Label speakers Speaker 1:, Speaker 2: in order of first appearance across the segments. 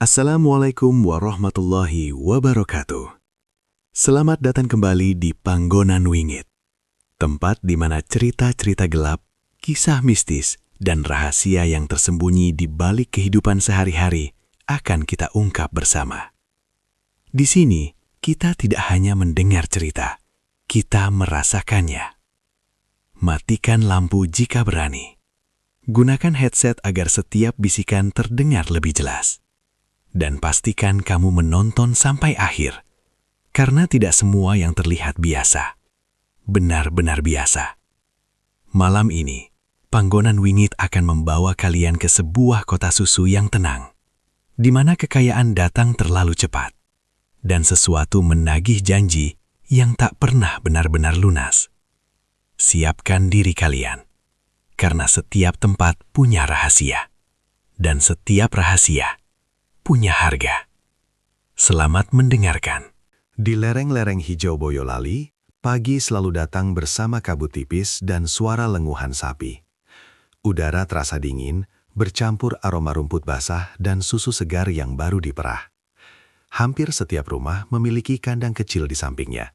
Speaker 1: Assalamualaikum warahmatullahi wabarakatuh. Selamat datang kembali di Panggonan Wingit, tempat di mana cerita-cerita gelap, kisah mistis, dan rahasia yang tersembunyi di balik kehidupan sehari-hari akan kita ungkap bersama. Di sini, kita tidak hanya mendengar cerita, kita merasakannya. Matikan lampu jika berani. Gunakan headset agar setiap bisikan terdengar lebih jelas. Dan pastikan kamu menonton sampai akhir, karena tidak semua yang terlihat biasa, benar-benar biasa. Malam ini, Panggonan Wingit akan membawa kalian ke sebuah kota susu yang tenang, di mana kekayaan datang terlalu cepat, dan sesuatu menagih janji yang tak pernah benar-benar lunas. Siapkan diri kalian, karena setiap tempat punya rahasia, dan setiap rahasia punya harga. Selamat mendengarkan.
Speaker 2: Di lereng-lereng hijau Boyolali, pagi selalu datang bersama kabut tipis dan suara lenguhan sapi. Udara terasa dingin, bercampur aroma rumput basah dan susu segar yang baru diperah. Hampir setiap rumah memiliki kandang kecil di sampingnya.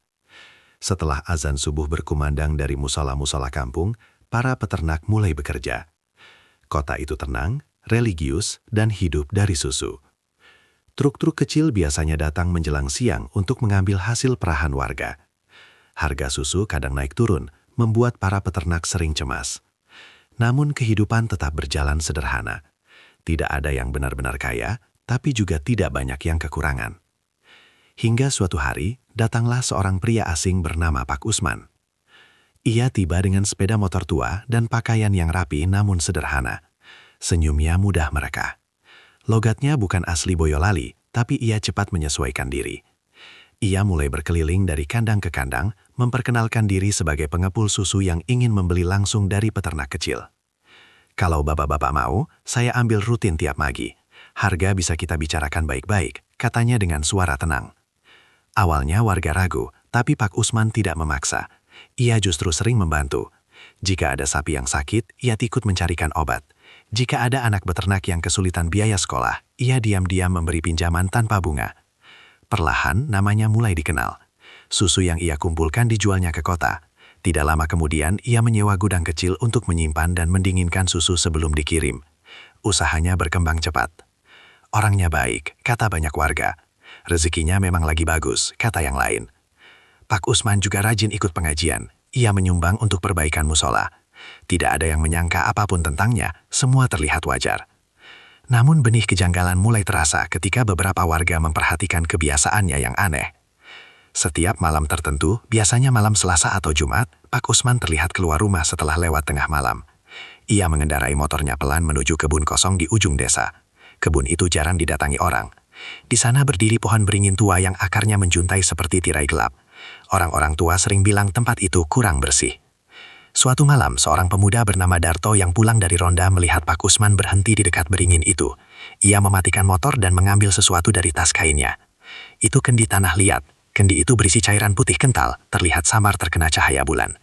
Speaker 2: Setelah azan subuh berkumandang dari musola-musola kampung, para peternak mulai bekerja. Kota itu tenang, religius, dan hidup dari susu. Truk-truk kecil biasanya datang menjelang siang untuk mengambil hasil perahan warga. Harga susu kadang naik turun, membuat para peternak sering cemas. Namun kehidupan tetap berjalan sederhana. Tidak ada yang benar-benar kaya, tapi juga tidak banyak yang kekurangan. Hingga suatu hari, datanglah seorang pria asing bernama Pak Usman. Ia tiba dengan sepeda motor tua dan pakaian yang rapi namun sederhana. Senyumnya mudah mereka. Logatnya bukan asli Boyolali, tapi ia cepat menyesuaikan diri. Ia mulai berkeliling dari kandang ke kandang, memperkenalkan diri sebagai pengepul susu yang ingin membeli langsung dari peternak kecil. Kalau bapak-bapak mau, saya ambil rutin tiap pagi. Harga bisa kita bicarakan baik-baik, katanya dengan suara tenang. Awalnya warga ragu, tapi Pak Usman tidak memaksa. Ia justru sering membantu. Jika ada sapi yang sakit, ia ikut mencarikan obat. Jika ada anak beternak yang kesulitan biaya sekolah, ia diam-diam memberi pinjaman tanpa bunga. Perlahan namanya mulai dikenal. Susu yang ia kumpulkan dijualnya ke kota. Tidak lama kemudian ia menyewa gudang kecil untuk menyimpan dan mendinginkan susu sebelum dikirim. Usahanya berkembang cepat. Orangnya baik, kata banyak warga. Rezekinya memang lagi bagus, kata yang lain. Pak Usman juga rajin ikut pengajian. Ia menyumbang untuk perbaikan musola. Tidak ada yang menyangka apapun tentangnya, semua terlihat wajar. Namun benih kejanggalan mulai terasa ketika beberapa warga memperhatikan kebiasaannya yang aneh. Setiap malam tertentu, biasanya malam Selasa atau Jumat, Pak Usman terlihat keluar rumah setelah lewat tengah malam. Ia mengendarai motornya pelan menuju kebun kosong di ujung desa. Kebun itu jarang didatangi orang. Di sana berdiri pohon beringin tua yang akarnya menjuntai seperti tirai gelap. Orang-orang tua sering bilang tempat itu kurang bersih. Suatu malam, seorang pemuda bernama Darto yang pulang dari ronda melihat Pak Usman berhenti di dekat beringin itu. Ia mematikan motor dan mengambil sesuatu dari tas kainnya. Itu kendi tanah liat. Kendi itu berisi cairan putih kental, terlihat samar terkena cahaya bulan.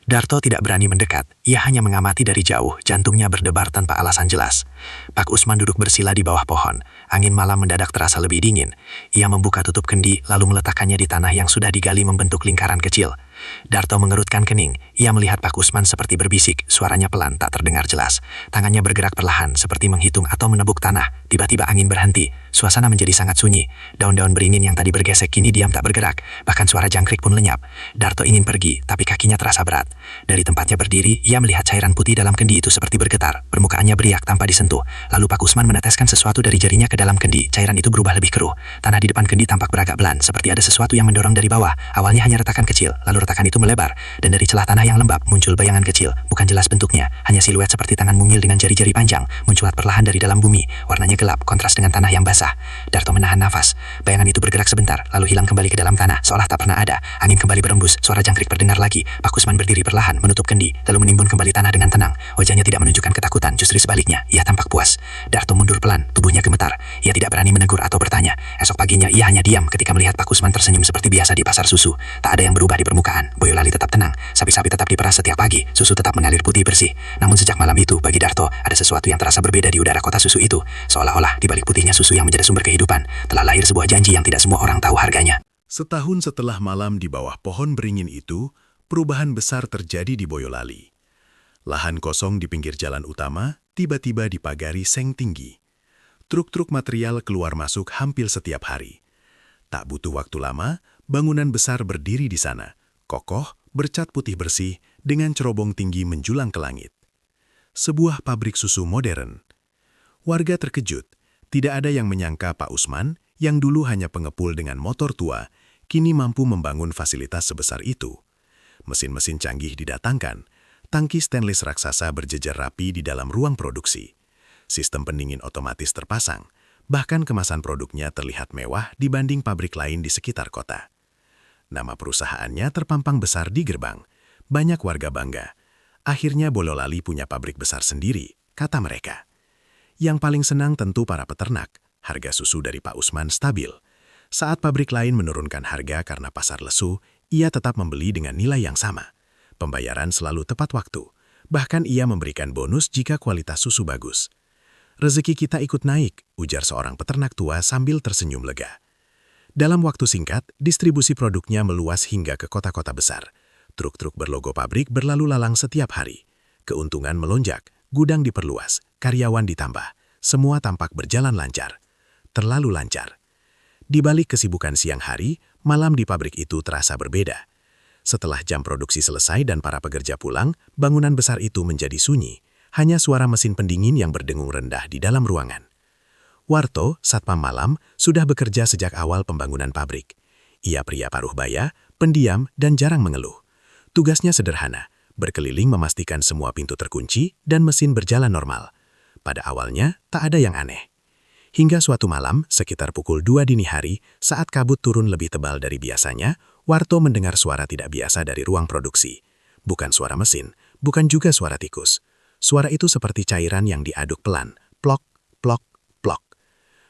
Speaker 2: Darto tidak berani mendekat, ia hanya mengamati dari jauh, jantungnya berdebar tanpa alasan jelas. Pak Usman duduk bersila di bawah pohon. Angin malam mendadak terasa lebih dingin. Ia membuka tutup kendi, lalu meletakkannya di tanah yang sudah digali membentuk lingkaran kecil. Darto mengerutkan kening. Ia melihat Pak Usman seperti berbisik, suaranya pelan, tak terdengar jelas. Tangannya bergerak perlahan, seperti menghitung atau menebuk tanah. Tiba-tiba angin berhenti. Suasana menjadi sangat sunyi. Daun-daun beringin yang tadi bergesek kini diam tak bergerak. Bahkan suara jangkrik pun lenyap. Darto ingin pergi, tapi kakinya terasa berat. Dari tempatnya berdiri, ia melihat cairan putih dalam kendi itu seperti bergetar. Permukaannya beriak tanpa disentuh. Lalu Pak Usman meneteskan sesuatu dari jarinya ke dalam kendi. Cairan itu berubah lebih keruh. Tanah di depan kendi tampak beragak belan, seperti ada sesuatu yang mendorong dari bawah. Awalnya hanya retakan kecil, lalu retakan itu melebar. Dan dari celah tanah yang lembab muncul bayangan kecil. Bukan jelas bentuknya, hanya siluet seperti tangan mungil dengan jari-jari panjang. Munculat perlahan dari dalam bumi. Warnanya gelap, kontras dengan tanah yang basah. Darto menahan nafas. Bayangan itu bergerak sebentar, lalu hilang kembali ke dalam tanah, seolah tak pernah ada. Angin kembali berembus, suara jangkrik terdengar lagi. Pak Usman berdiri perlahan, menutup kendi, lalu menimbun kembali tanah dengan tenang. Wajahnya tidak menunjukkan ketakutan, justru sebaliknya, ia tampak puas. Darto mundur pelan, tubuhnya gemetar. Ia tidak berani menegur atau bertanya. Esok paginya ia hanya diam ketika melihat Pak Usman tersenyum seperti biasa di pasar susu. Tak ada yang berubah di permukaan. Boyolali tetap tenang, sapi-sapi
Speaker 3: tetap diperas setiap pagi, susu tetap mengalir putih bersih. Namun sejak malam itu, bagi Darto, ada sesuatu yang terasa berbeda di udara kota susu itu. Seolah-olah di balik putihnya susu yang menjadi sumber kehidupan, telah lahir sebuah janji yang tidak semua orang tahu harganya.
Speaker 1: Setahun setelah malam di bawah pohon beringin itu, perubahan besar terjadi di Boyolali. Lahan kosong di pinggir jalan utama tiba-tiba dipagari seng tinggi. Truk-truk material keluar masuk hampir setiap hari. Tak butuh waktu lama, bangunan besar berdiri di sana, kokoh, bercat putih bersih, dengan cerobong tinggi menjulang ke langit. Sebuah pabrik susu modern. Warga terkejut, tidak ada yang menyangka Pak Usman, yang dulu hanya pengepul dengan motor tua, kini mampu membangun fasilitas sebesar itu. Mesin-mesin canggih didatangkan, tangki stainless raksasa berjejer rapi di dalam ruang produksi. Sistem pendingin otomatis terpasang, bahkan kemasan produknya terlihat mewah dibanding pabrik lain di sekitar kota. Nama perusahaannya terpampang besar di gerbang. Banyak warga bangga. Akhirnya Boyolali punya pabrik besar sendiri, kata mereka. Yang paling senang tentu para peternak. Harga susu dari Pak Usman stabil. Saat pabrik lain menurunkan harga karena pasar lesu, ia tetap membeli dengan nilai yang sama. Pembayaran selalu tepat waktu. Bahkan ia memberikan bonus jika kualitas susu bagus. Rezeki kita ikut naik, ujar seorang peternak tua sambil tersenyum lega. Dalam waktu singkat, distribusi produknya meluas hingga ke kota-kota besar. Truk-truk berlogo pabrik berlalu lalang setiap hari. Keuntungan melonjak, gudang diperluas, karyawan ditambah. Semua tampak berjalan lancar. Terlalu lancar. Di balik kesibukan siang hari, malam di pabrik itu terasa berbeda. Setelah jam produksi selesai dan para pekerja pulang, bangunan besar itu menjadi sunyi. Hanya suara mesin pendingin yang berdengung rendah di dalam ruangan. Warto, satpam malam, sudah bekerja sejak awal pembangunan pabrik. Ia pria paruh baya, pendiam, dan jarang mengeluh. Tugasnya sederhana, berkeliling memastikan semua pintu terkunci dan mesin berjalan normal. Pada awalnya, tak ada yang aneh. Hingga suatu malam, sekitar pukul 2 dini hari, saat kabut turun lebih tebal dari biasanya, Warto mendengar suara tidak biasa dari ruang produksi. Bukan suara mesin, bukan juga suara tikus. Suara itu seperti cairan yang diaduk pelan, plok, plok, plok.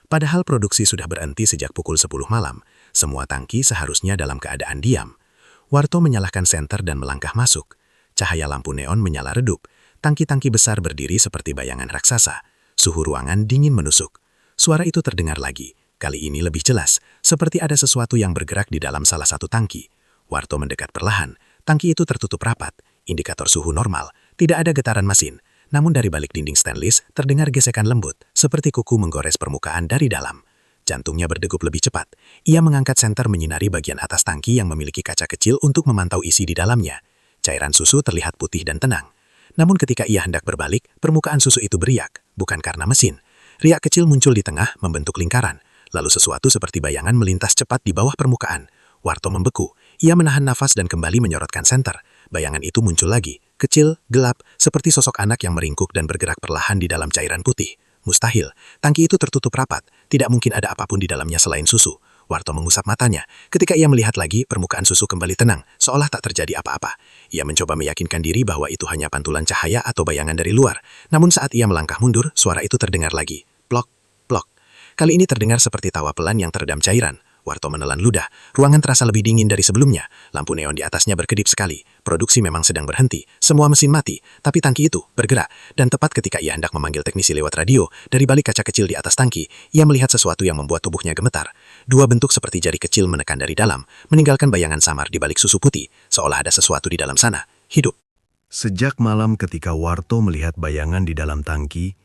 Speaker 1: Padahal produksi sudah berhenti sejak pukul 10 malam, semua tangki seharusnya dalam keadaan diam. Warto menyalakan senter dan melangkah masuk. Cahaya lampu neon menyala redup, tangki-tangki besar berdiri seperti bayangan raksasa. Suhu ruangan dingin menusuk. Suara itu terdengar lagi, kali ini lebih jelas, seperti ada sesuatu yang bergerak di dalam salah satu tangki. Warto mendekat perlahan, tangki itu tertutup rapat, indikator suhu normal, tidak ada getaran mesin. Namun dari balik dinding stainless terdengar gesekan lembut, seperti kuku menggores permukaan dari dalam. Jantungnya berdegup lebih cepat. Ia mengangkat senter menyinari bagian atas tangki yang memiliki kaca kecil untuk memantau isi di dalamnya. Cairan susu terlihat putih dan tenang. Namun ketika ia hendak berbalik, permukaan susu itu beriak, bukan karena mesin. Riak kecil muncul di tengah, membentuk lingkaran. Lalu sesuatu seperti bayangan melintas cepat di bawah permukaan. Warto membeku. Ia menahan nafas dan kembali menyorotkan senter. Bayangan itu muncul lagi, kecil, gelap, seperti sosok anak yang meringkuk dan bergerak perlahan di dalam cairan putih. Mustahil, tangki itu tertutup rapat, tidak mungkin ada apapun di dalamnya selain susu. Warto mengusap matanya. Ketika ia melihat lagi, permukaan susu kembali tenang, seolah tak terjadi apa-apa. Ia mencoba meyakinkan diri bahwa itu hanya pantulan cahaya atau bayangan dari luar. Namun saat ia melangkah mundur, suara itu terdengar lagi. Plok, plok. Kali ini terdengar seperti tawa pelan yang teredam cairan. Warto menelan ludah. Ruangan terasa lebih dingin dari sebelumnya. Lampu neon di atasnya berkedip sekali. Produksi memang sedang berhenti. Semua mesin mati. Tapi tangki itu bergerak. Dan tepat ketika ia hendak memanggil teknisi lewat radio, dari balik kaca kecil di atas tangki, ia melihat sesuatu yang membuat tubuhnya gemetar. Dua bentuk seperti jari kecil menekan dari dalam, meninggalkan bayangan samar di balik susu putih, seolah ada sesuatu di dalam sana. Hidup.
Speaker 2: Sejak malam ketika Warto melihat bayangan di dalam tangki,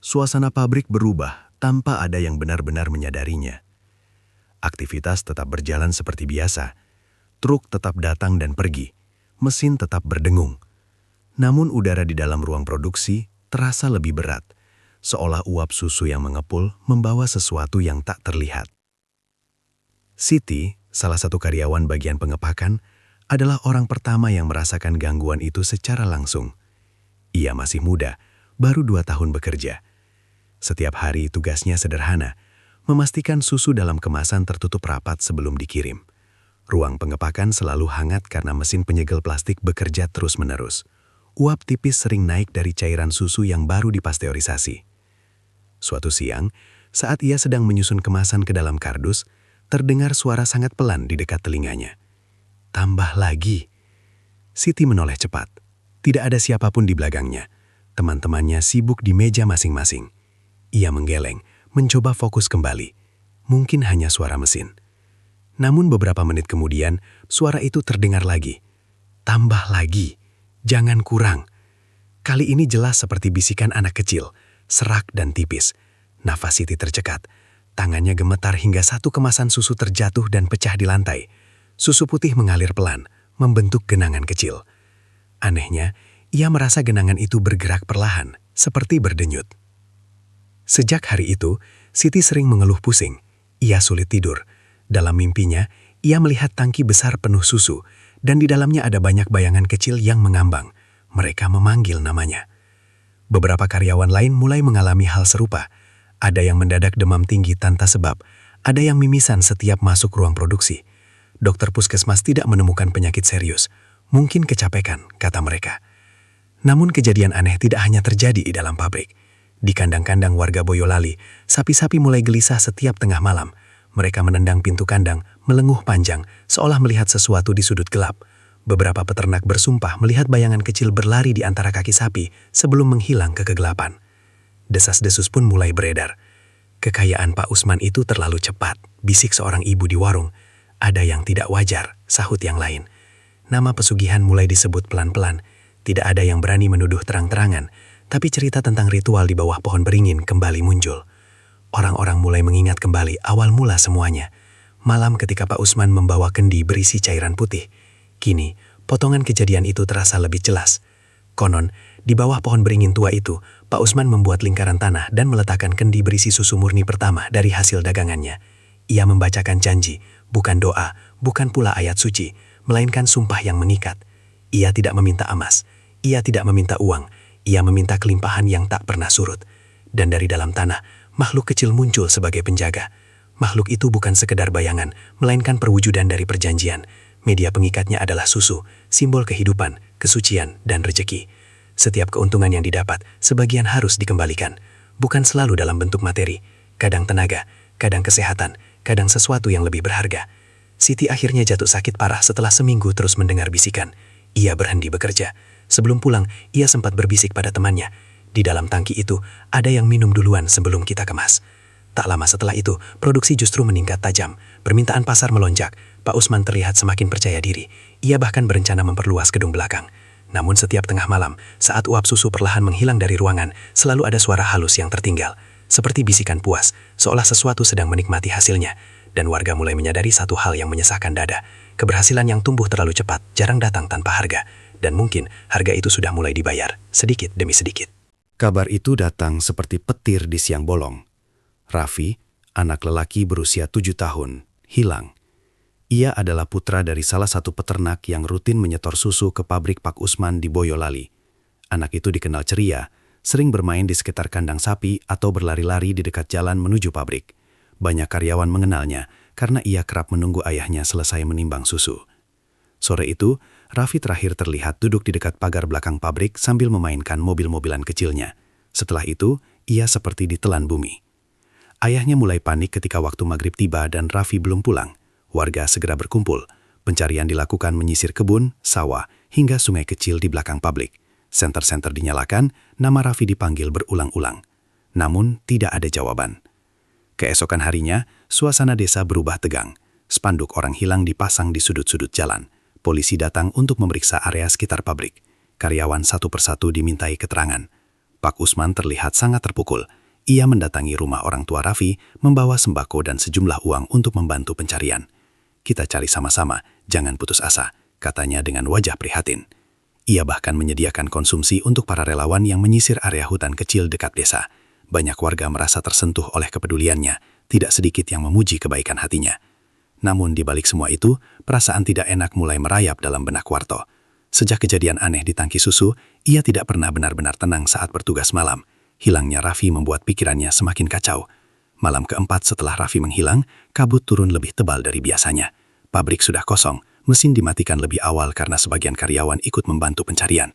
Speaker 2: suasana pabrik berubah tanpa ada yang benar-benar menyadarinya. Aktivitas tetap berjalan seperti biasa. Truk tetap datang dan pergi. Mesin tetap berdengung. Namun udara di dalam ruang produksi terasa lebih berat, seolah uap susu yang mengepul membawa sesuatu yang tak terlihat. Siti, salah satu karyawan bagian pengepakan, adalah orang pertama yang merasakan gangguan itu secara langsung. Ia masih muda, baru 2 tahun bekerja. Setiap hari tugasnya sederhana, memastikan susu dalam kemasan tertutup rapat sebelum dikirim. Ruang pengepakan selalu hangat karena mesin penyegel plastik bekerja terus-menerus. Uap tipis sering naik dari cairan susu yang baru dipasteurisasi. Suatu siang, saat ia sedang menyusun kemasan ke dalam kardus, terdengar suara sangat pelan di dekat telinganya. Tambah lagi. Siti menoleh cepat. Tidak ada siapapun di belakangnya. Teman-temannya sibuk di meja masing-masing. Ia menggeleng, mencoba fokus kembali. Mungkin hanya suara mesin. Namun beberapa menit kemudian, suara itu terdengar lagi. Tambah lagi. Jangan kurang. Kali ini jelas seperti bisikan anak kecil, serak dan tipis. Nafas Siti tercekat. Tangannya gemetar hingga satu kemasan susu terjatuh dan pecah di lantai. Susu putih mengalir pelan, membentuk genangan kecil. Anehnya, ia merasa genangan itu bergerak perlahan, seperti berdenyut. Sejak hari itu, Siti sering mengeluh pusing. Ia sulit tidur. Dalam mimpinya, ia melihat tangki besar penuh susu, dan di dalamnya ada banyak bayangan kecil yang mengambang. Mereka memanggil namanya. Beberapa karyawan lain mulai mengalami hal serupa. Ada yang mendadak demam tinggi tanpa sebab, ada yang mimisan setiap masuk ruang produksi. Dokter puskesmas tidak menemukan penyakit serius, mungkin kecapekan, kata mereka. Namun kejadian aneh tidak hanya terjadi di dalam pabrik. Di kandang-kandang warga Boyolali, sapi-sapi mulai gelisah setiap tengah malam. Mereka menendang pintu kandang, melenguh panjang, seolah melihat sesuatu di sudut gelap. Beberapa peternak bersumpah melihat bayangan kecil berlari di antara kaki sapi sebelum menghilang ke kegelapan. Desas-desus pun mulai beredar. Kekayaan Pak Usman itu terlalu cepat, bisik seorang ibu di warung. Ada yang tidak wajar, sahut yang lain. Nama pesugihan mulai disebut pelan-pelan. Tidak ada yang berani menuduh terang-terangan, tapi cerita tentang ritual di bawah pohon beringin kembali muncul. Orang-orang mulai mengingat kembali awal mula semuanya. Malam ketika Pak Usman membawa kendi berisi cairan putih. Kini, potongan kejadian itu terasa lebih jelas. Konon, di bawah pohon beringin tua itu, Pak Usman membuat lingkaran tanah dan meletakkan kendi berisi susu murni pertama dari hasil dagangannya. Ia membacakan janji, bukan doa, bukan pula ayat suci, melainkan sumpah yang mengikat. Ia tidak meminta emas, ia tidak meminta uang, ia meminta kelimpahan yang tak pernah surut. Dan dari dalam tanah, makhluk kecil muncul sebagai penjaga. Makhluk itu bukan sekedar bayangan, melainkan perwujudan dari perjanjian. Media pengikatnya adalah susu, simbol kehidupan, kesucian, dan rejeki. Setiap keuntungan yang didapat, sebagian harus dikembalikan. Bukan selalu dalam bentuk materi, kadang tenaga, kadang kesehatan, kadang sesuatu yang lebih berharga. Siti akhirnya jatuh sakit parah setelah seminggu terus mendengar bisikan. Ia berhenti bekerja. Sebelum pulang, ia sempat berbisik pada temannya. Di dalam tangki itu, ada yang minum duluan sebelum kita kemas. Tak lama setelah itu, produksi justru meningkat tajam. Permintaan pasar melonjak. Pak Usman terlihat semakin percaya diri. Ia bahkan berencana memperluas gedung belakang. Namun setiap tengah malam, saat uap susu perlahan menghilang dari ruangan, selalu ada suara halus yang tertinggal. Seperti bisikan puas, seolah sesuatu sedang menikmati hasilnya. Dan warga mulai menyadari satu hal yang menyesakkan dada. Keberhasilan yang tumbuh terlalu cepat, jarang datang tanpa harga. Dan mungkin harga itu sudah mulai dibayar, sedikit demi sedikit.
Speaker 4: Kabar itu datang seperti petir di siang bolong. Raffi, anak lelaki berusia 7 tahun, hilang. Ia adalah putra dari salah satu peternak yang rutin menyetor susu ke pabrik Pak Usman di Boyolali. Anak itu dikenal ceria, sering bermain di sekitar kandang sapi atau berlari-lari di dekat jalan menuju pabrik. Banyak karyawan mengenalnya karena ia kerap menunggu ayahnya selesai menimbang susu. Sore itu, Raffi terakhir terlihat duduk di dekat pagar belakang pabrik sambil memainkan mobil-mobilan kecilnya. Setelah itu, ia seperti ditelan bumi. Ayahnya mulai panik ketika waktu maghrib tiba dan Raffi belum pulang. Warga segera berkumpul. Pencarian dilakukan menyisir kebun, sawah, hingga sungai kecil di belakang pabrik. Senter-senter dinyalakan, nama Raffi dipanggil berulang-ulang. Namun, tidak ada jawaban. Keesokan harinya, suasana desa berubah tegang. Spanduk orang hilang dipasang di sudut-sudut jalan. Polisi datang untuk memeriksa area sekitar pabrik. Karyawan satu persatu dimintai keterangan. Pak Usman terlihat sangat terpukul. Ia mendatangi rumah orang tua Raffi, membawa sembako dan sejumlah uang untuk membantu pencarian. "Kita cari sama-sama, jangan putus asa," katanya dengan wajah prihatin. Ia bahkan menyediakan konsumsi untuk para relawan yang menyisir area hutan kecil dekat desa. Banyak warga merasa tersentuh oleh kepeduliannya, tidak sedikit yang memuji kebaikan hatinya. Namun di balik semua itu, perasaan tidak enak mulai merayap dalam benak Warto. Sejak kejadian aneh di tangki susu, ia tidak pernah benar-benar tenang saat bertugas malam. Hilangnya Raffi membuat pikirannya semakin kacau. Malam keempat setelah Raffi menghilang, kabut turun lebih tebal dari biasanya. Pabrik sudah kosong, mesin dimatikan lebih awal karena sebagian karyawan ikut membantu pencarian.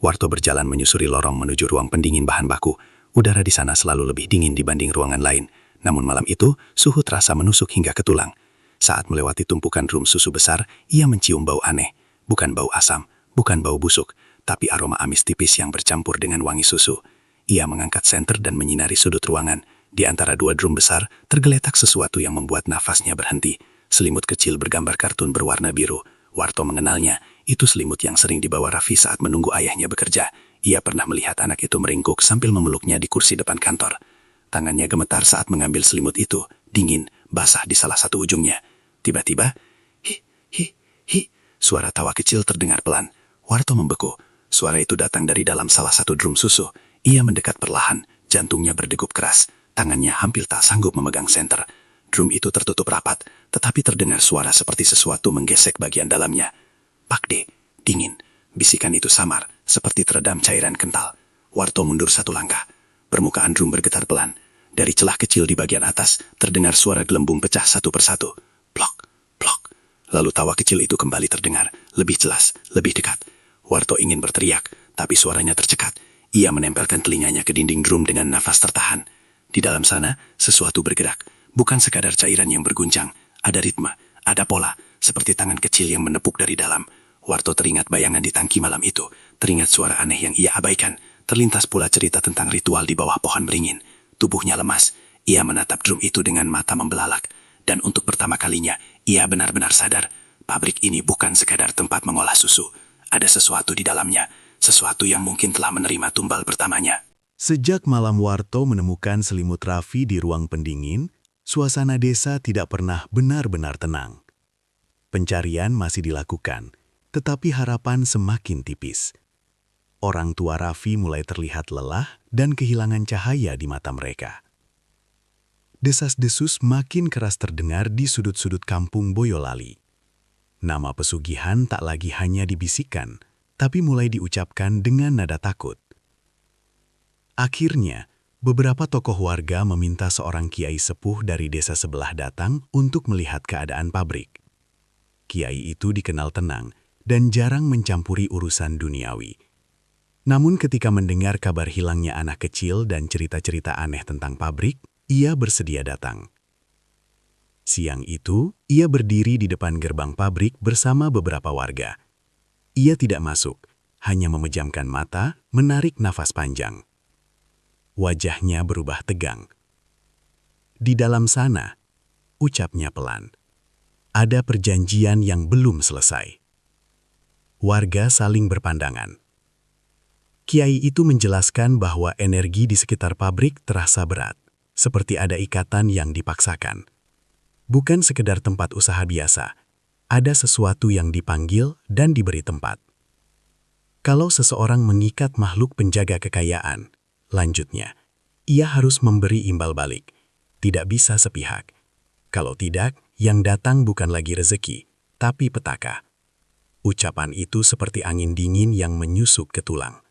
Speaker 4: Warto berjalan menyusuri lorong menuju ruang pendingin bahan baku. Udara di sana selalu lebih dingin dibanding ruangan lain. Namun malam itu, suhu terasa menusuk hingga ke tulang. Saat melewati tumpukan drum susu besar, ia mencium bau aneh. Bukan bau asam,
Speaker 3: Bukan bau busuk, tapi aroma amis tipis yang bercampur dengan wangi susu. Ia mengangkat senter dan menyinari sudut ruangan. Di antara dua drum besar, tergeletak sesuatu yang membuat nafasnya berhenti. Selimut kecil bergambar kartun berwarna biru. Warto mengenalnya. Itu selimut yang sering dibawa Raffi saat menunggu ayahnya bekerja. Ia pernah melihat anak itu meringkuk sambil memeluknya di kursi depan kantor. Tangannya gemetar saat mengambil selimut itu, dingin, basah di salah satu ujungnya. Tiba-tiba, hi, suara tawa kecil terdengar pelan. Warto membeku. Suara itu datang dari dalam salah satu drum susu. Ia mendekat perlahan, jantungnya berdegup keras. Tangannya hampir tak sanggup memegang senter. Drum itu tertutup rapat, tetapi terdengar suara seperti sesuatu menggesek bagian dalamnya. Pakde, dingin. Bisikan itu samar, seperti teredam cairan kental. Warto mundur satu langkah. Permukaan drum bergetar pelan. Dari celah kecil di bagian atas, terdengar suara gelembung pecah satu persatu. Plok, plok. Lalu tawa kecil itu kembali terdengar, lebih jelas, lebih dekat. Warto ingin berteriak, tapi suaranya tercekat. Ia menempelkan telinganya ke dinding drum dengan nafas tertahan. Di dalam sana, sesuatu bergerak. Bukan sekadar cairan yang berguncang. Ada ritme, ada pola, seperti tangan kecil yang menepuk dari dalam. Warto teringat bayangan di tangki malam itu, teringat suara aneh yang ia abaikan, terlintas pula cerita tentang ritual di bawah pohon beringin. Tubuhnya lemas, ia menatap drum itu dengan mata membelalak, dan untuk pertama kalinya, ia benar-benar sadar, pabrik ini bukan sekadar tempat mengolah susu. Ada sesuatu di dalamnya, sesuatu yang mungkin telah menerima tumbal pertamanya.
Speaker 1: Sejak malam Warto menemukan selimut Raffi di ruang pendingin, suasana desa tidak pernah benar-benar tenang. Pencarian masih dilakukan, tetapi harapan semakin tipis. Orang tua Raffi mulai terlihat lelah dan kehilangan cahaya di mata mereka. Desas-desus makin keras terdengar di sudut-sudut kampung Boyolali. Nama pesugihan tak lagi hanya dibisikkan, tapi mulai diucapkan dengan nada takut. Akhirnya, beberapa tokoh warga meminta seorang kiai sepuh dari desa sebelah datang untuk melihat keadaan pabrik. Kiai itu dikenal tenang dan jarang mencampuri urusan duniawi. Namun ketika mendengar kabar hilangnya anak kecil dan cerita-cerita aneh tentang pabrik, ia bersedia datang. Siang itu, ia berdiri di depan gerbang pabrik bersama beberapa warga. Ia tidak masuk, hanya memejamkan mata, menarik nafas panjang. Wajahnya berubah tegang. Di dalam sana, ucapnya pelan. Ada perjanjian yang belum selesai. Warga saling berpandangan. Kiai itu menjelaskan bahwa energi di sekitar pabrik terasa berat, seperti ada ikatan yang dipaksakan. Bukan sekedar tempat usaha biasa, ada sesuatu yang dipanggil dan diberi tempat. Kalau seseorang mengikat makhluk penjaga kekayaan, lanjutnya, ia harus memberi imbal balik, tidak bisa sepihak. Kalau tidak, yang datang bukan lagi rezeki, tapi petaka. Ucapan itu seperti angin dingin yang menyusup ke tulang.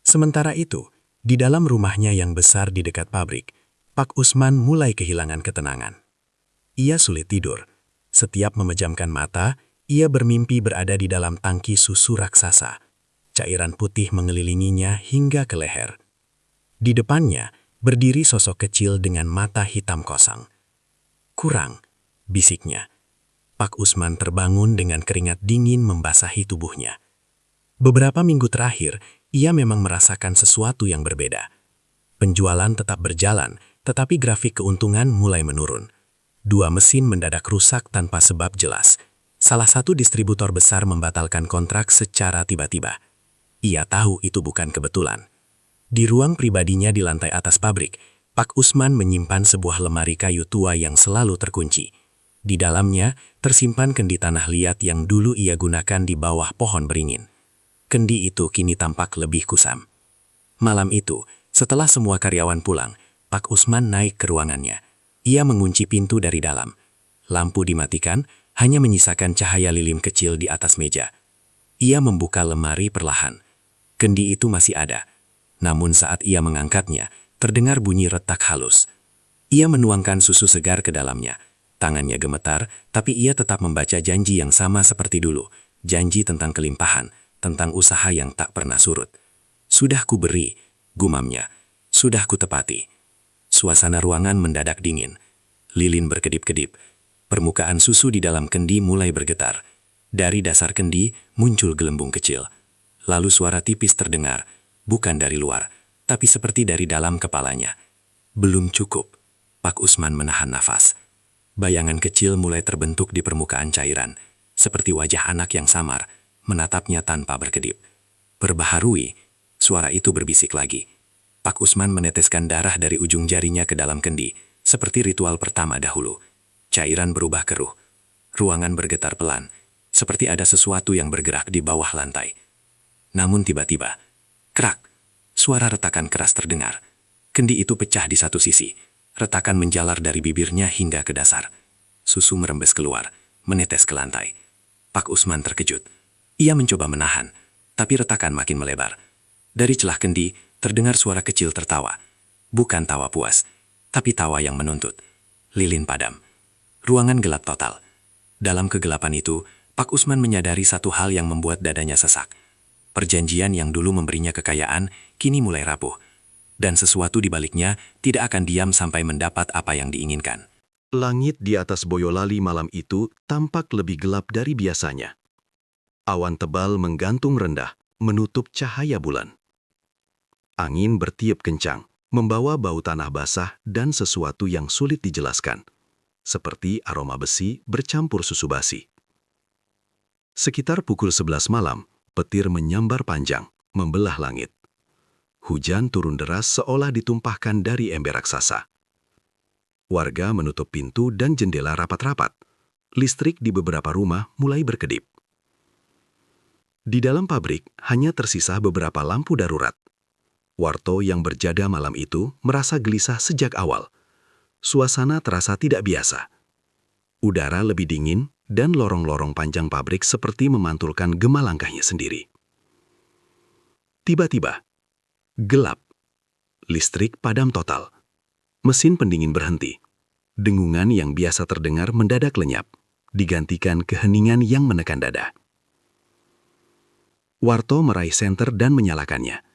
Speaker 1: Sementara itu, di dalam rumahnya yang besar di dekat pabrik, Pak Usman mulai kehilangan ketenangan. Ia sulit tidur. Setiap memejamkan mata, ia bermimpi berada di dalam tangki susu raksasa. Cairan putih mengelilinginya hingga ke leher. Di depannya, berdiri sosok kecil dengan mata hitam kosong. Kurang, bisiknya. Pak Usman terbangun dengan keringat dingin membasahi tubuhnya. Beberapa minggu terakhir, ia memang merasakan sesuatu yang berbeda. Penjualan tetap berjalan, tetapi grafik keuntungan mulai menurun. 2 mesin mendadak rusak tanpa sebab jelas. Salah satu distributor besar membatalkan kontrak secara tiba-tiba. Ia tahu itu bukan kebetulan. Di ruang pribadinya di lantai atas pabrik, Pak Usman menyimpan sebuah lemari kayu tua yang selalu terkunci. Di dalamnya, tersimpan kendi tanah liat yang dulu ia gunakan di bawah pohon beringin. Kendi itu kini tampak lebih kusam. Malam itu, setelah semua karyawan pulang, Pak Usman naik ke ruangannya. Ia mengunci pintu dari dalam. Lampu dimatikan, hanya menyisakan cahaya lilin kecil di atas meja. Ia membuka lemari perlahan. Kendi itu masih ada. Namun saat ia mengangkatnya, terdengar bunyi retak halus. Ia menuangkan susu segar ke dalamnya. Tangannya gemetar, tapi ia tetap membaca janji yang sama seperti dulu. Janji tentang kelimpahan, tentang usaha yang tak pernah surut. Sudah ku beri, gumamnya. Sudah ku tepati. Suasana ruangan mendadak dingin. Lilin berkedip-kedip. Permukaan susu di dalam kendi mulai bergetar.
Speaker 3: Dari dasar kendi muncul gelembung kecil. Lalu suara tipis terdengar, bukan dari luar, tapi seperti dari dalam kepalanya. Belum cukup. Pak Usman menahan nafas. Bayangan kecil mulai terbentuk di permukaan cairan, seperti wajah anak yang samar, menatapnya tanpa berkedip. Perbaharui, suara itu berbisik lagi. Pak Usman meneteskan darah dari ujung jarinya ke dalam kendi, seperti ritual pertama dahulu. Cairan berubah keruh. Ruangan bergetar pelan, seperti ada sesuatu yang bergerak di bawah lantai. Namun tiba-tiba, krak, suara retakan keras terdengar. Kendi itu pecah di satu sisi. Retakan menjalar dari bibirnya hingga ke dasar. Susu merembes keluar, menetes ke lantai. Pak Usman terkejut. Ia mencoba menahan, tapi retakan makin melebar. Dari celah kendi, terdengar suara kecil tertawa. Bukan tawa puas, tapi tawa yang menuntut. Lilin padam. Ruangan gelap total. Dalam kegelapan itu, Pak Usman menyadari satu hal yang membuat dadanya sesak. Perjanjian yang dulu memberinya kekayaan, kini mulai rapuh. Dan sesuatu di baliknya tidak akan diam sampai mendapat apa yang diinginkan.
Speaker 2: Langit di atas Boyolali malam itu tampak lebih gelap dari biasanya. Awan tebal menggantung rendah, menutup cahaya bulan. Angin bertiup kencang, membawa bau tanah basah dan sesuatu yang sulit dijelaskan, seperti aroma besi bercampur susu basi. Sekitar pukul 11 malam, petir menyambar panjang, membelah langit. Hujan turun deras seolah ditumpahkan dari ember raksasa. Warga menutup pintu dan jendela rapat-rapat. Listrik di beberapa rumah mulai berkedip. Di dalam pabrik hanya tersisa beberapa lampu darurat. Warto yang berjaga malam itu merasa gelisah sejak awal. Suasana terasa tidak biasa. Udara lebih dingin dan lorong-lorong panjang pabrik seperti memantulkan gema langkahnya sendiri. Tiba-tiba, gelap. Listrik padam total. Mesin pendingin berhenti. Dengungan yang biasa terdengar mendadak lenyap, digantikan keheningan yang menekan dada. Warto meraih senter dan menyalakannya.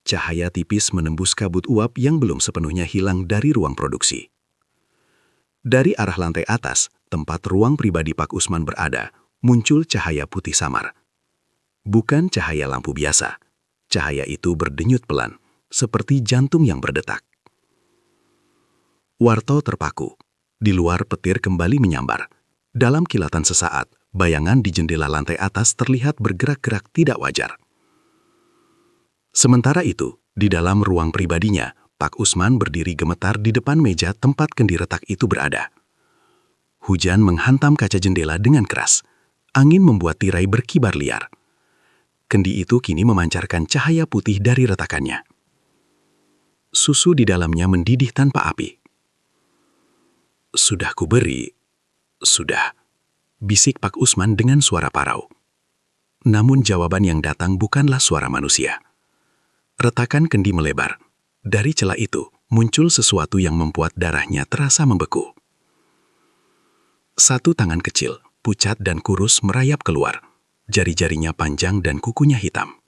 Speaker 2: Cahaya tipis menembus kabut uap yang belum sepenuhnya hilang dari ruang produksi. Dari arah lantai atas, tempat ruang pribadi Pak Usman berada, muncul cahaya putih samar. Bukan cahaya lampu biasa. Cahaya itu berdenyut pelan, seperti jantung yang berdetak. Warto terpaku. Di luar petir kembali menyambar. Dalam kilatan sesaat, bayangan di jendela lantai atas terlihat bergerak-gerak tidak wajar. Sementara itu, di dalam ruang pribadinya, Pak Usman berdiri gemetar di depan meja tempat kendi retak itu berada. Hujan menghantam kaca jendela dengan keras. Angin membuat tirai berkibar liar. Kendi itu kini memancarkan cahaya putih dari retakannya. Susu di dalamnya mendidih tanpa api. "Sudah kuberi." "Sudah," bisik Pak Usman dengan suara parau. Namun jawaban yang datang bukanlah suara manusia. Retakan kendi melebar. Dari celah itu muncul sesuatu yang membuat darahnya terasa membeku. Satu tangan kecil, pucat dan kurus merayap keluar. Jari-jarinya panjang dan kukunya hitam.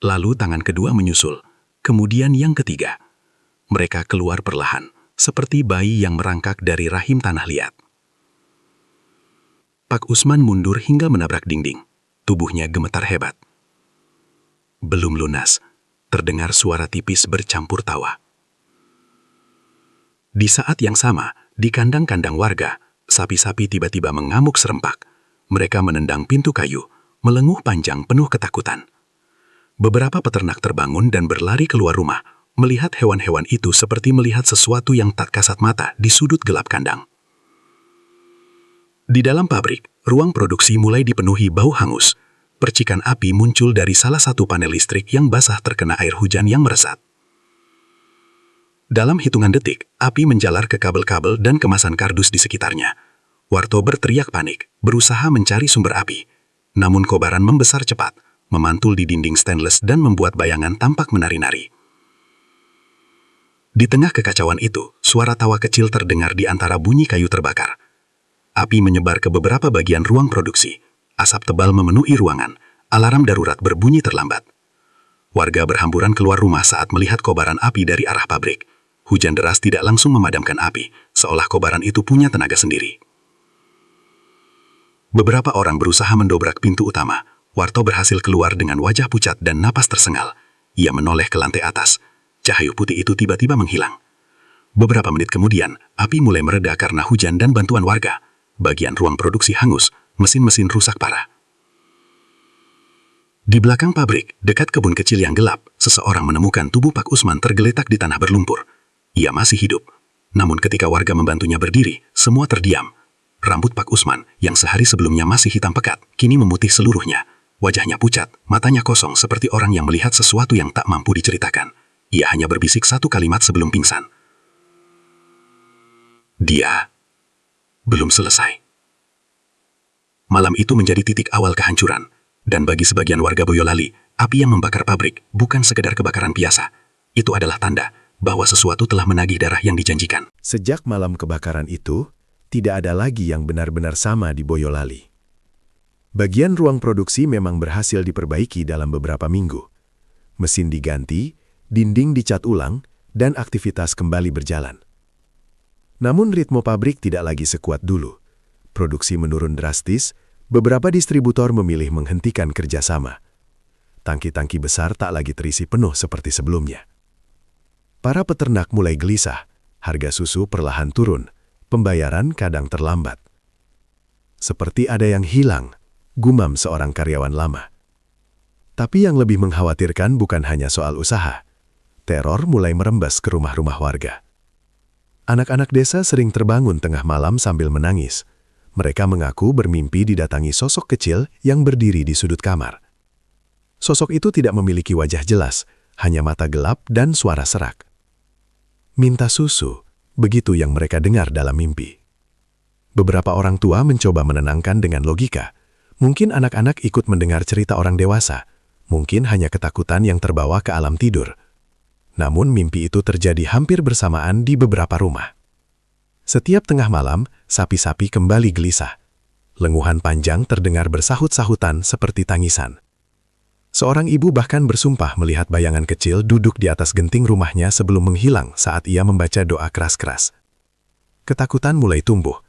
Speaker 2: Lalu tangan kedua menyusul, kemudian yang ketiga. Mereka keluar perlahan, seperti bayi yang merangkak dari rahim tanah liat. Pak Usman mundur hingga menabrak dinding. Tubuhnya gemetar hebat. Belum lunas, terdengar suara tipis bercampur tawa. Di saat yang sama, di kandang-kandang warga, sapi-sapi tiba-tiba mengamuk serempak. Mereka menendang pintu kayu, melenguh panjang penuh ketakutan. Beberapa peternak terbangun dan berlari keluar rumah, melihat hewan-hewan itu seperti melihat sesuatu yang tak kasat mata di sudut gelap kandang. Di dalam pabrik, ruang produksi mulai dipenuhi bau hangus. Percikan api muncul dari salah satu panel listrik yang basah terkena air hujan yang meresat. Dalam hitungan detik, api menjalar ke kabel-kabel dan kemasan kardus di sekitarnya. Warto berteriak panik, berusaha mencari sumber api. Namun kobaran membesar cepat, memantul di dinding stainless dan membuat bayangan tampak menari-nari. Di tengah kekacauan itu, suara tawa kecil terdengar di antara bunyi kayu terbakar. Api menyebar ke beberapa bagian ruang produksi. Asap tebal memenuhi ruangan. Alarm darurat berbunyi terlambat. Warga berhamburan keluar rumah saat melihat kobaran api dari arah pabrik. Hujan deras tidak langsung memadamkan api, seolah kobaran itu punya tenaga sendiri.
Speaker 3: Beberapa orang berusaha mendobrak pintu utama. Warto berhasil keluar dengan wajah pucat dan napas tersengal. Ia menoleh ke lantai atas. Cahaya putih itu tiba-tiba menghilang. Beberapa menit kemudian, api mulai mereda karena hujan dan bantuan warga. Bagian ruang produksi hangus, mesin-mesin rusak parah. Di belakang pabrik, dekat kebun kecil yang gelap, seseorang menemukan tubuh Pak Usman tergeletak di tanah berlumpur. Ia masih hidup. Namun ketika warga membantunya berdiri, semua terdiam. Rambut Pak Usman, yang sehari sebelumnya masih hitam pekat, kini memutih seluruhnya. Wajahnya pucat, matanya kosong seperti orang yang melihat sesuatu yang tak mampu diceritakan. Ia hanya berbisik satu kalimat sebelum pingsan. Dia belum selesai. Malam itu menjadi titik awal kehancuran. Dan bagi sebagian warga Boyolali, api yang membakar pabrik bukan sekedar kebakaran biasa. Itu adalah tanda bahwa sesuatu telah menagih darah yang dijanjikan.
Speaker 2: Sejak malam kebakaran itu, tidak ada lagi yang benar-benar sama di Boyolali. Bagian ruang produksi memang berhasil diperbaiki dalam beberapa minggu. Mesin diganti, dinding dicat ulang, dan aktivitas kembali berjalan. Namun ritme pabrik tidak lagi sekuat dulu. Produksi menurun drastis, beberapa distributor memilih menghentikan kerjasama. Tangki-tangki besar tak lagi terisi penuh seperti sebelumnya. Para peternak mulai gelisah, harga susu perlahan turun, pembayaran kadang terlambat. Seperti ada yang hilang, gumam seorang karyawan lama. Tapi yang lebih mengkhawatirkan bukan hanya soal usaha. Teror mulai merembes ke rumah-rumah warga. Anak-anak desa sering terbangun tengah malam sambil menangis. Mereka mengaku bermimpi didatangi sosok kecil yang berdiri di sudut kamar. Sosok itu tidak memiliki wajah jelas, hanya mata gelap dan suara serak. Minta susu, begitu yang mereka dengar dalam mimpi. Beberapa orang tua mencoba menenangkan dengan logika. Mungkin anak-anak ikut mendengar cerita orang dewasa, mungkin hanya ketakutan yang terbawa ke alam tidur. Namun mimpi itu terjadi hampir bersamaan di beberapa rumah. Setiap tengah malam, sapi-sapi kembali gelisah. Lenguhan panjang terdengar bersahut-sahutan seperti tangisan. Seorang ibu bahkan bersumpah melihat bayangan kecil duduk di atas genting rumahnya sebelum menghilang saat ia membaca doa keras-keras. Ketakutan mulai tumbuh.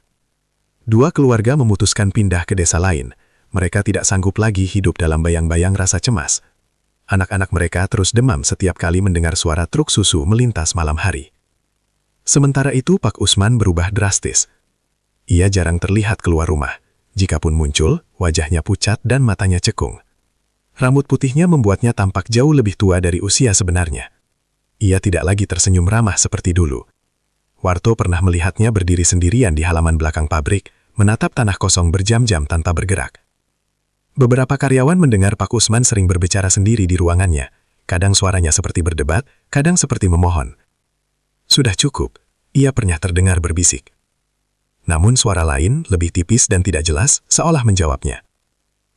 Speaker 2: Dua keluarga memutuskan pindah ke desa lain. Mereka tidak sanggup lagi hidup dalam bayang-bayang rasa cemas. Anak-anak mereka terus demam setiap kali mendengar suara truk susu melintas malam hari. Sementara itu Pak Usman berubah drastis. Ia jarang terlihat keluar rumah. Jikapun muncul, wajahnya pucat dan matanya cekung. Rambut putihnya membuatnya tampak jauh lebih tua dari usia sebenarnya. Ia tidak lagi tersenyum ramah seperti dulu. Warto pernah melihatnya berdiri sendirian di halaman belakang pabrik, menatap tanah kosong berjam-jam tanpa bergerak. Beberapa karyawan mendengar Pak Usman sering berbicara sendiri di ruangannya. Kadang suaranya seperti berdebat, kadang seperti memohon. Sudah cukup, ia pernah terdengar berbisik. Namun suara lain, lebih tipis dan tidak jelas, seolah menjawabnya.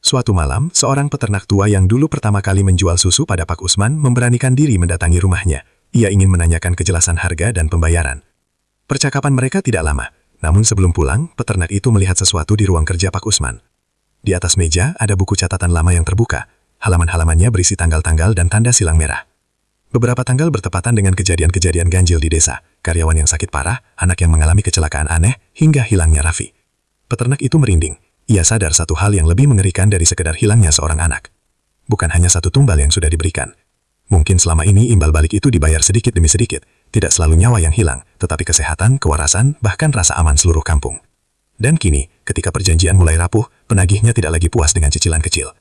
Speaker 2: Suatu malam, seorang peternak tua yang dulu pertama kali menjual susu pada Pak Usman memberanikan diri mendatangi rumahnya. Ia ingin menanyakan kejelasan harga dan pembayaran. Percakapan mereka tidak lama, namun sebelum pulang, peternak itu melihat sesuatu di ruang kerja Pak Usman. Di atas meja ada buku catatan lama yang terbuka. Halaman-halamannya berisi tanggal-tanggal dan tanda silang merah. Beberapa tanggal bertepatan dengan kejadian-kejadian ganjil di desa, karyawan yang sakit parah, anak yang mengalami kecelakaan aneh, hingga hilangnya Raffi. Peternak itu merinding. Ia sadar satu hal yang lebih mengerikan dari sekedar hilangnya seorang anak. Bukan hanya satu tumbal yang sudah diberikan. Mungkin selama ini imbal balik itu dibayar sedikit demi sedikit. Tidak selalu nyawa yang hilang, tetapi kesehatan, kewarasan, bahkan rasa aman seluruh kampung. Dan kini, ketika perjanjian mulai rapuh, penagihnya tidak lagi puas dengan cicilan kecil.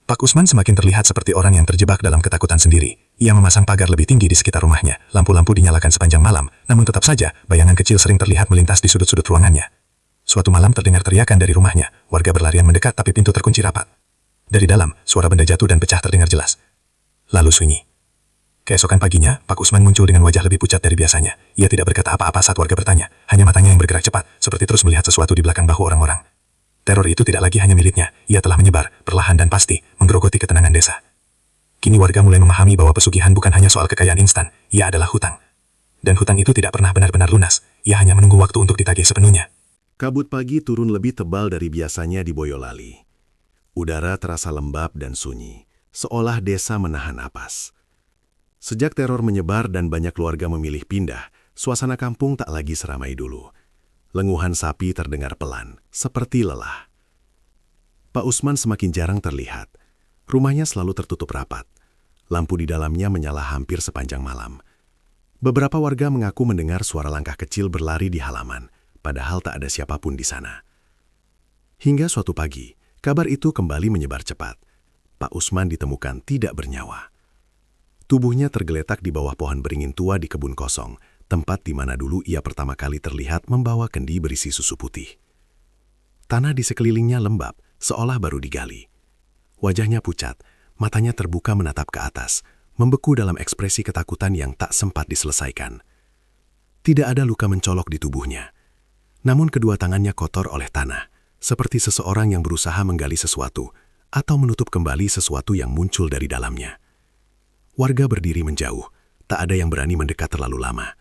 Speaker 2: Pak Usman semakin terlihat seperti orang yang terjebak dalam ketakutan sendiri. Ia memasang pagar lebih tinggi di sekitar rumahnya. Lampu-lampu dinyalakan sepanjang malam, namun tetap saja bayangan kecil sering terlihat melintas di sudut-sudut ruangannya. Suatu malam terdengar teriakan dari rumahnya. Warga berlarian mendekat tapi pintu terkunci rapat. Dari dalam, suara benda jatuh dan pecah terdengar jelas. Lalu sunyi. Keesokan paginya, Pak Usman muncul dengan wajah lebih pucat dari biasanya. Ia tidak berkata apa-apa saat warga bertanya. Hanya matanya yang bergerak cepat, seperti terus melihat sesuatu di belakang bahu orang-orang. Teror itu tidak lagi hanya miliknya, ia telah menyebar, perlahan dan pasti, menggerogoti ketenangan desa. Kini warga mulai memahami bahwa pesugihan bukan hanya soal kekayaan instan, ia adalah hutang. Dan hutang itu tidak pernah benar-benar lunas, ia hanya menunggu waktu untuk ditagih sepenuhnya. Kabut pagi turun lebih tebal dari biasanya di Boyolali. Udara terasa lembab dan sunyi, seolah desa menahan napas. Sejak teror menyebar dan banyak keluarga memilih pindah, suasana kampung tak lagi seramai dulu. Lenguhan sapi terdengar pelan, seperti lelah. Pak Usman semakin jarang terlihat. Rumahnya selalu tertutup rapat. Lampu di dalamnya menyala hampir sepanjang malam. Beberapa warga mengaku mendengar suara langkah kecil berlari di halaman, padahal tak ada siapapun di sana. Hingga suatu pagi, kabar itu kembali menyebar cepat. Pak Usman ditemukan tidak bernyawa. Tubuhnya tergeletak di bawah pohon beringin tua di kebun kosong, tempat di mana dulu ia pertama kali terlihat membawa kendi berisi susu putih. Tanah di sekelilingnya lembab, seolah baru digali. Wajahnya pucat, matanya terbuka menatap ke atas, membeku dalam ekspresi ketakutan yang tak sempat diselesaikan. Tidak ada luka mencolok di tubuhnya, namun kedua tangannya kotor oleh tanah, seperti seseorang yang berusaha menggali sesuatu atau menutup kembali sesuatu yang muncul dari dalamnya. Warga berdiri menjauh, tak ada yang berani mendekat terlalu lama.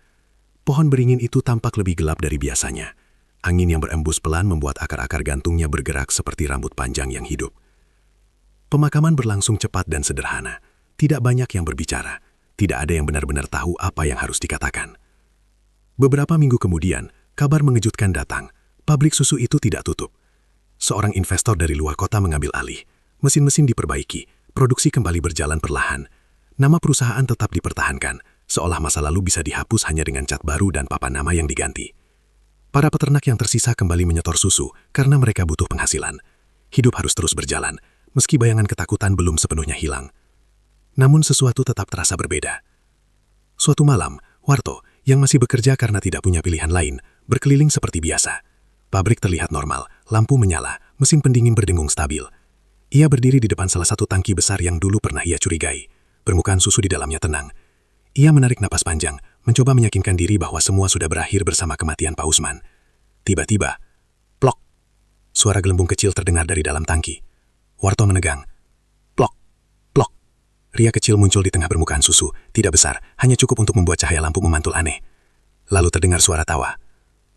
Speaker 2: Pohon beringin itu tampak lebih gelap dari biasanya. Angin yang berembus pelan membuat akar-akar gantungnya bergerak seperti rambut panjang yang hidup. Pemakaman berlangsung cepat dan sederhana. Tidak banyak yang berbicara. Tidak ada yang benar-benar tahu apa yang harus dikatakan. Beberapa minggu kemudian, kabar mengejutkan datang. Pabrik susu itu tidak tutup. Seorang investor dari luar kota mengambil alih. Mesin-mesin diperbaiki, produksi kembali berjalan perlahan. Nama perusahaan tetap dipertahankan, seolah masa lalu bisa dihapus hanya dengan cat baru dan papan nama yang diganti. Para peternak yang tersisa kembali menyetor susu karena mereka butuh penghasilan. Hidup harus terus berjalan, meski bayangan ketakutan belum sepenuhnya hilang. Namun sesuatu tetap terasa berbeda. Suatu malam, Warto, yang masih bekerja karena tidak punya pilihan lain, berkeliling seperti biasa. Pabrik terlihat normal, lampu menyala, mesin pendingin berdengung stabil. Ia berdiri di depan salah satu tangki besar yang dulu pernah ia curigai. Permukaan susu di dalamnya tenang. Ia menarik napas panjang, mencoba meyakinkan diri bahwa semua sudah berakhir bersama kematian Pak Usman. Tiba-tiba, plok! Suara gelembung kecil terdengar dari dalam tangki. Warto menegang. Plok! Plok! Ria kecil muncul di tengah permukaan susu, tidak besar, hanya cukup untuk membuat cahaya lampu memantul aneh. Lalu terdengar suara tawa.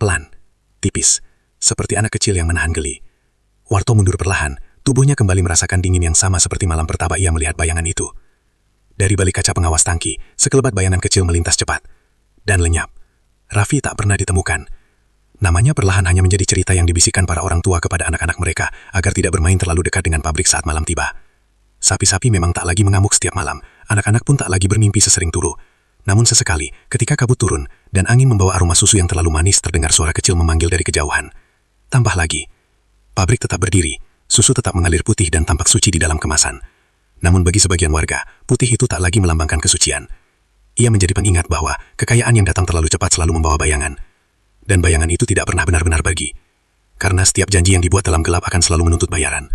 Speaker 2: Pelan, tipis, seperti anak kecil yang menahan geli. Warto mundur perlahan, tubuhnya kembali merasakan dingin yang sama seperti malam pertama ia melihat bayangan itu. Dari balik kaca pengawas tangki, sekelebat bayangan kecil melintas cepat dan lenyap. Raffi tak pernah ditemukan. Namanya perlahan hanya menjadi cerita yang dibisikkan para orang tua kepada anak-anak mereka agar tidak bermain terlalu dekat dengan pabrik saat malam tiba. Sapi-sapi memang tak lagi mengamuk setiap malam, anak-anak pun tak lagi bermimpi sesering turu. Namun sesekali, ketika kabut turun dan angin membawa aroma susu yang terlalu manis, terdengar suara kecil memanggil dari kejauhan. Tambah lagi, pabrik tetap berdiri, susu tetap mengalir putih dan tampak suci di dalam kemasan. Namun bagi sebagian warga, putih itu tak lagi melambangkan kesucian. Ia menjadi pengingat bahwa kekayaan yang datang terlalu cepat selalu membawa bayangan. Dan bayangan itu tidak pernah benar-benar pergi. Karena setiap janji yang dibuat dalam gelap akan selalu menuntut bayaran.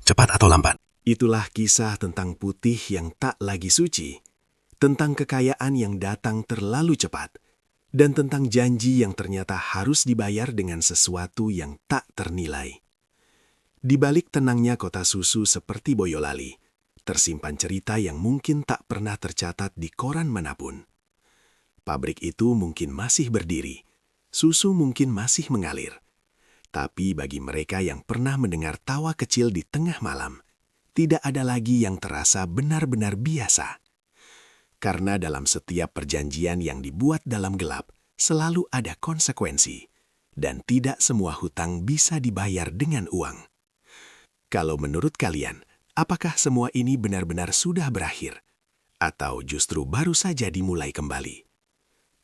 Speaker 2: Cepat atau lambat.
Speaker 1: Itulah kisah tentang putih yang tak lagi suci, tentang kekayaan yang datang terlalu cepat, dan tentang janji yang ternyata harus dibayar dengan sesuatu yang tak ternilai. Di balik tenangnya kota susu seperti Boyolali, tersimpan cerita yang mungkin tak pernah tercatat di koran manapun. Pabrik itu mungkin masih berdiri, susu mungkin masih mengalir. Tapi bagi mereka yang pernah mendengar tawa kecil di tengah malam, tidak ada lagi yang terasa benar-benar biasa. Karena dalam setiap perjanjian yang dibuat dalam gelap, selalu ada konsekuensi. Dan tidak semua hutang bisa dibayar dengan uang. Kalau menurut kalian, apakah semua ini benar-benar sudah berakhir? Atau justru baru saja dimulai kembali?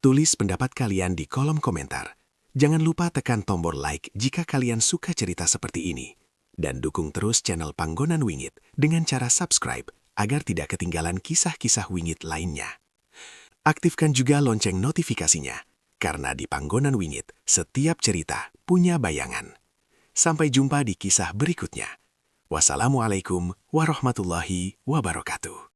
Speaker 1: Tulis pendapat kalian di kolom komentar. Jangan lupa tekan tombol like jika kalian suka cerita seperti ini. Dan dukung terus channel Panggonan Wingit dengan cara subscribe agar tidak ketinggalan kisah-kisah wingit lainnya. Aktifkan juga lonceng notifikasinya, karena di Panggonan Wingit, setiap cerita punya bayangan. Sampai jumpa di kisah berikutnya. Wassalamualaikum warahmatullahi wabarakatuh.